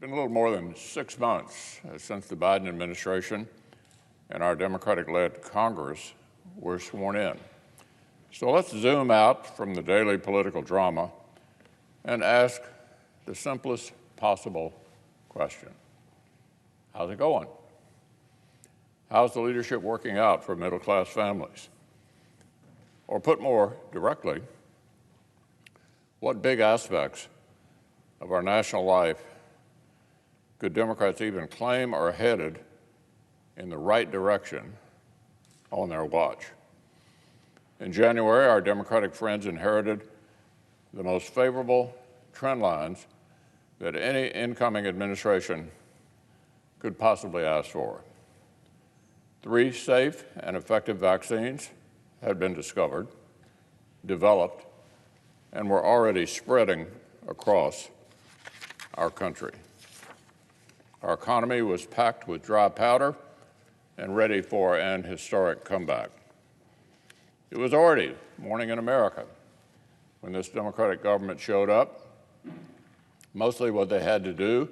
been a little more than 6 months since the Biden administration and our Democratic-led Congress were sworn in. So let's zoom out from the daily political drama and ask the simplest possible question. How's it going? How's the leadership working out for middle-class families? Or put more directly, what big aspects of our national life could Democrats even claim are headed in the right direction on their watch? In January, our Democratic friends inherited the most favorable trend lines that any incoming administration could possibly ask for. 3 safe and effective vaccines had been discovered, developed, and were already spreading across our country. Our economy was packed with dry powder and ready for an historic comeback. It was already morning in America when this Democratic government showed up. Mostly what they had to do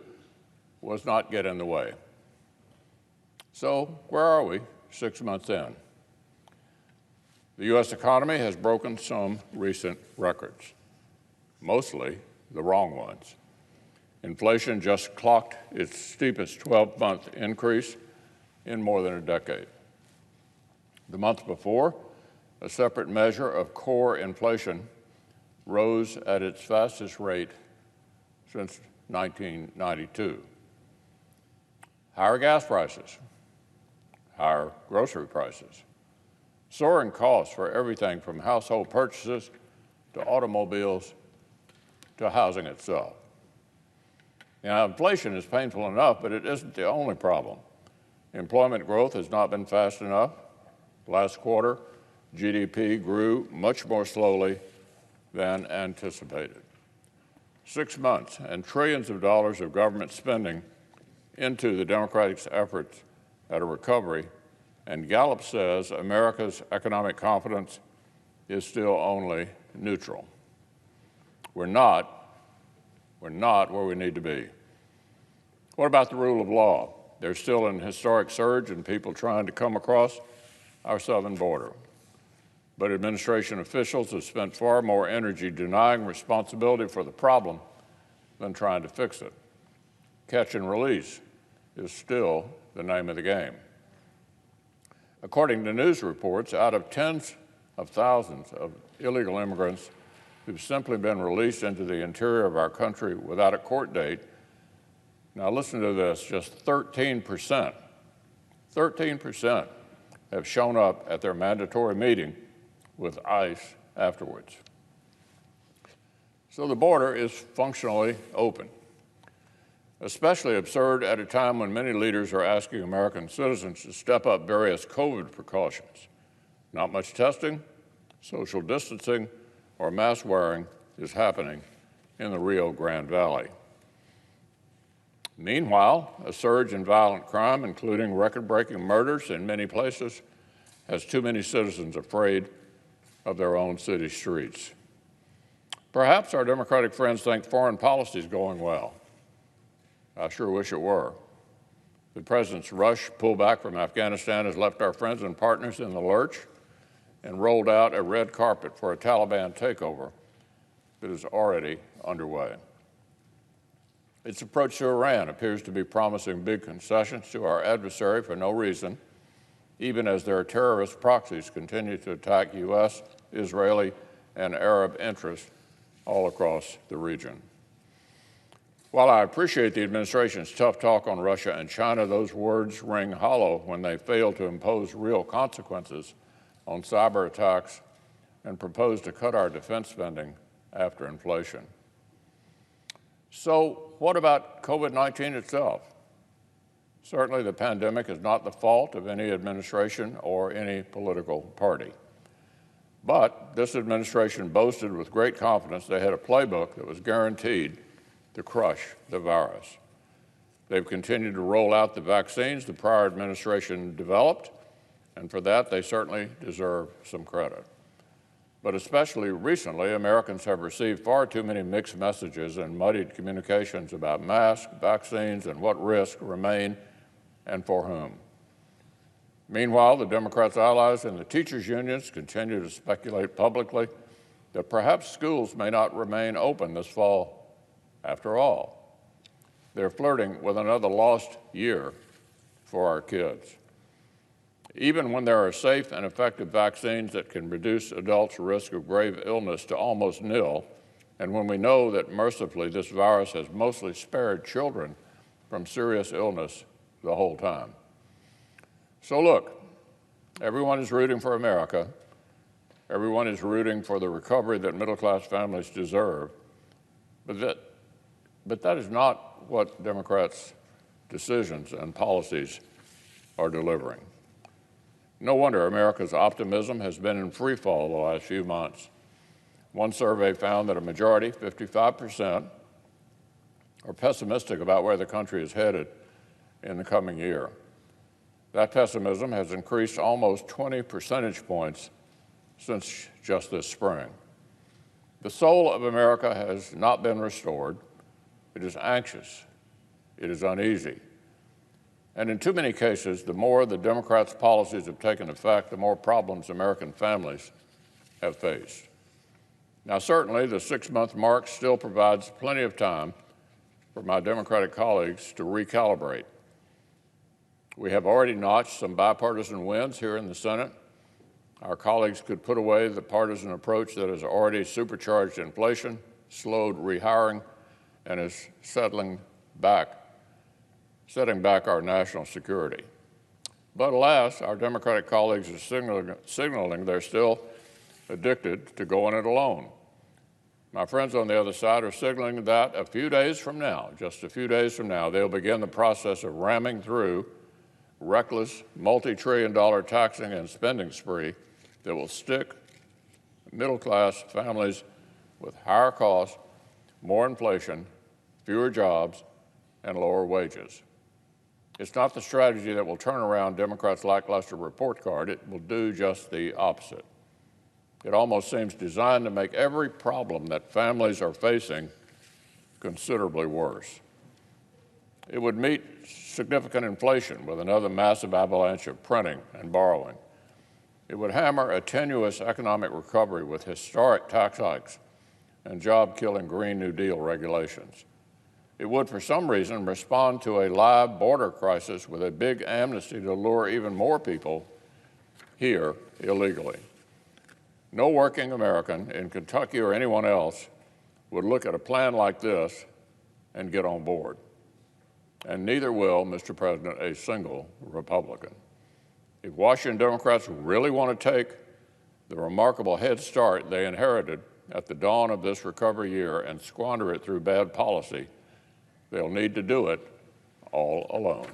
was not get in the way. So where are we 6 months in? The U.S. economy has broken some recent records, mostly the wrong ones. Inflation just clocked its steepest 12-month increase in more than a decade. The month before, a separate measure of core inflation rose at its fastest rate since 1992. Higher gas prices, higher grocery prices, soaring costs for everything from household purchases to automobiles to housing itself. Now, inflation is painful enough, but it isn't the only problem. Employment growth has not been fast enough. Last quarter, GDP grew much more slowly than anticipated. 6 months and trillions of dollars of government spending into the Democrats' efforts at a recovery, and Gallup says America's economic confidence is still only neutral. We're not where we need to be. What about the rule of law? There's still an historic surge in people trying to come across our southern border. But administration officials have spent far more energy denying responsibility for the problem than trying to fix it. Catch and release is still the name of the game. According to news reports, out of tens of thousands of illegal immigrants who've simply been released into the interior of our country without a court date, now listen to this, just 13% have shown up at their mandatory meeting with ICE afterwards. So the border is functionally open, especially absurd at a time when many leaders are asking American citizens to step up various COVID precautions. Not much testing, social distancing, or mask wearing is happening in the Rio Grande Valley. Meanwhile, a surge in violent crime, including record-breaking murders in many places, has too many citizens afraid of their own city streets. Perhaps our Democratic friends think foreign policy is going well. I sure wish it were. The president's rush pullback from Afghanistan has left our friends and partners in the lurch and rolled out a red carpet for a Taliban takeover that is already underway. Its approach to Iran appears to be promising big concessions to our adversary for no reason, even as their terrorist proxies continue to attack U.S., Israeli, and Arab interests all across the region. While I appreciate the administration's tough talk on Russia and China, those words ring hollow when they fail to impose real consequences on cyber attacks and propose to cut our defense spending after inflation. So what about COVID-19 itself? Certainly the pandemic is not the fault of any administration or any political party. But this administration boasted with great confidence they had a playbook that was guaranteed to crush the virus. They've continued to roll out the vaccines the prior administration developed, and for that they certainly deserve some credit. But especially recently, Americans have received far too many mixed messages and muddied communications about masks, vaccines, and what risks remain and for whom. Meanwhile, the Democrats' allies and the teachers' unions continue to speculate publicly that perhaps schools may not remain open this fall after all. They're flirting with another lost year for our kids. Even when there are safe and effective vaccines that can reduce adults' risk of grave illness to almost nil, and when we know that mercifully this virus has mostly spared children from serious illness the whole time. So look, everyone is rooting for America. Everyone is rooting for the recovery that middle-class families deserve. But that is not what Democrats' decisions and policies are delivering. No wonder America's optimism has been in free fall the last few months. One survey found that a majority, 55%, are pessimistic about where the country is headed in the coming year. That pessimism has increased almost 20 percentage points since just this spring. The soul of America has not been restored. It is anxious. It is uneasy. And in too many cases, the more the Democrats' policies have taken effect, the more problems American families have faced. Now, certainly, the 6-month mark still provides plenty of time for my Democratic colleagues to recalibrate. We have already notched some bipartisan wins here in the Senate. Our colleagues could put away the partisan approach that has already supercharged inflation, slowed rehiring, and is setting back our national security. But alas, our Democratic colleagues are signaling they're still addicted to going it alone. My friends on the other side are signaling that a few days from now, just a few days from now, they'll begin the process of ramming through reckless, multi-trillion-dollar taxing and spending spree that will stick middle-class families with higher costs, more inflation, fewer jobs, and lower wages. It's not the strategy that will turn around Democrats' lackluster report card. It will do just the opposite. It almost seems designed to make every problem that families are facing considerably worse. It would meet significant inflation with another massive avalanche of printing and borrowing. It would hammer a tenuous economic recovery with historic tax hikes and job-killing Green New Deal regulations. It would, for some reason, respond to a live border crisis with a big amnesty to lure even more people here illegally. No working American in Kentucky or anyone else would look at a plan like this and get on board. And neither will, Mr. President, a single Republican. If Washington Democrats really want to take the remarkable head start they inherited at the dawn of this recovery year and squander it through bad policy, they'll need to do it all alone.